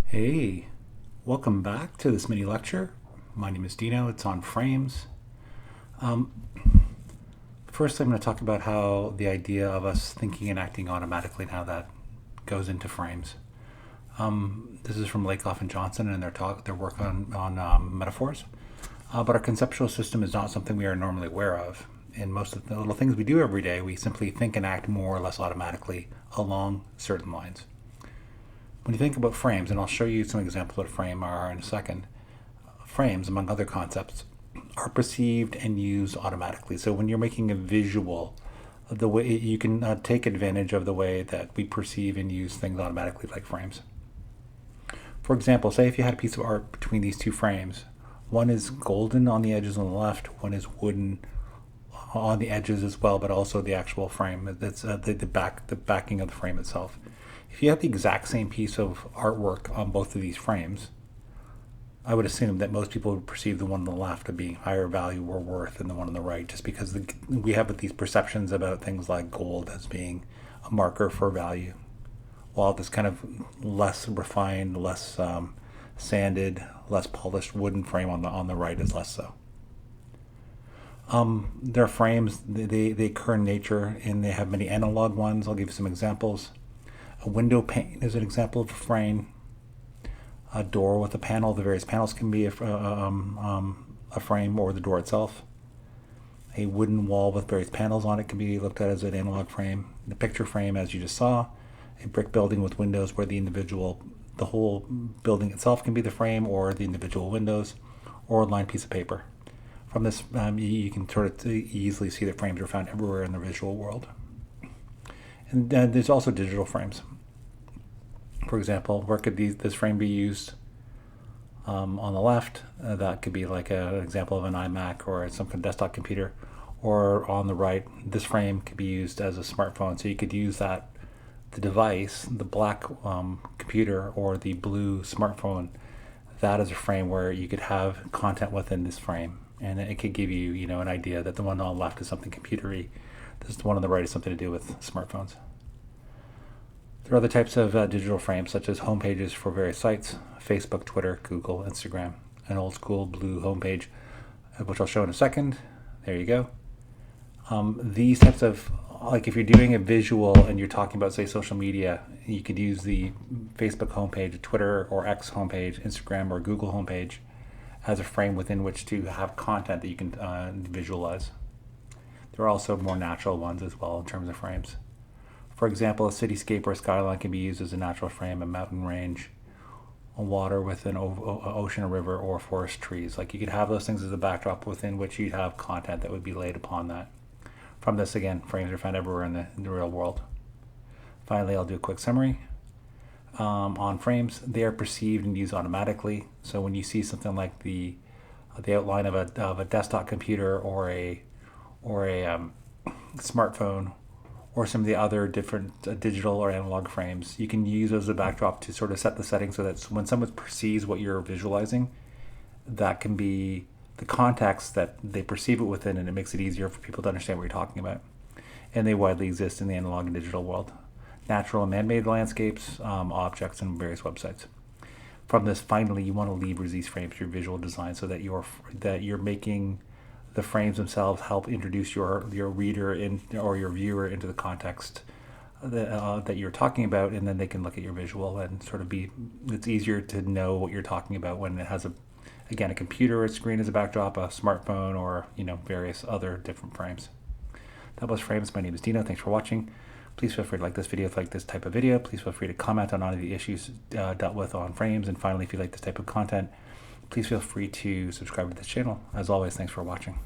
Hey, welcome back to this mini lecture. My name is Dino. It's on frames. Um, First, I'm going to talk about how the idea of us thinking and acting automatically and how that goes into frames. This is from Lakoff and Johnson and their work on metaphors. But our conceptual system is not something we are normally aware of. In most of the little things we do every day, we simply think and act more or less automatically along certain lines. When you think about frames, and I'll show you some examples of what a frame are in a second, frames, among other concepts, are perceived and used automatically. So when you're making a visual, the way you can take advantage of the way that we perceive and use things automatically, like frames. For example, say if you had a piece of art between these two frames, one is golden on the edges on the left, one is wooden on the edges as well, but also the actual frame. That's the backing of the frame itself. If you have the exact same piece of artwork on both of these frames, I would assume that most people would perceive the one on the left as being higher value or worth than the one on the right, just because we have these perceptions about things like gold as being a marker for value, while this kind of less refined, less sanded, less polished wooden frame on the right is less so. Their frames, they occur in nature, and they have many analog ones. I'll give you some examples. A window pane is an example of a frame. A door with a panel, the various panels can be a frame or the door itself. A wooden wall with various panels on it can be looked at as an analog frame. The picture frame, as you just saw. A brick building with windows where the whole building itself can be the frame, or the individual windows, or a lined piece of paper. From this, you can sort of easily see that frames are found everywhere in the visual world. And there's also digital frames. For example, where could this frame be used? On the left, that could be like an example of an iMac or some kind of desktop computer. Or on the right, this frame could be used as a smartphone. So you could use the device, the black computer or the blue smartphone, that is a frame where you could have content within this frame. And it could give you, an idea that the one on the left is something computery. The one on the right is something to do with smartphones. There are other types of digital frames, such as homepages for various sites: Facebook, Twitter, Google, Instagram. An old school blue homepage, which I'll show in a second. There you go. These types of, like if you're doing a visual and you're talking about, say, social media, you could use the Facebook homepage, Twitter or X homepage, Instagram or Google homepage as a frame within which to have content that you can visualize. There are also more natural ones as well in terms of frames. For example, a cityscape or a skyline can be used as a natural frame, a mountain range, a water with an ocean, a river, or forest trees. Like you could have those things as a backdrop within which you'd have content that would be laid upon that. From this, again, frames are found everywhere in the real world. Finally, I'll do a quick summary. On frames, they are perceived and used automatically. So when you see something like the outline of a desktop computer or a smartphone, or some of the other different digital or analog frames, you can use those as a backdrop to sort of set the setting so that when someone perceives what you're visualizing, that can be the context that they perceive it within, and it makes it easier for people to understand what you're talking about. And they widely exist in the analog and digital world. Natural and man-made landscapes, objects, and various websites. From this, finally, you want to leverage these frames for your visual design so that you're making the frames themselves help introduce your reader or your viewer into the context that you're talking about, and then they can look at your visual and sort of it's easier to know what you're talking about when it has a computer or screen as a backdrop, a smartphone, or various other different frames. That was Frames. My name is Dino. Thanks for watching. Please feel free to like this video if you like this type of video. Please feel free to comment on any of the issues dealt with on frames. And finally, if you like this type of content, please feel free to subscribe to this channel. As always, thanks for watching.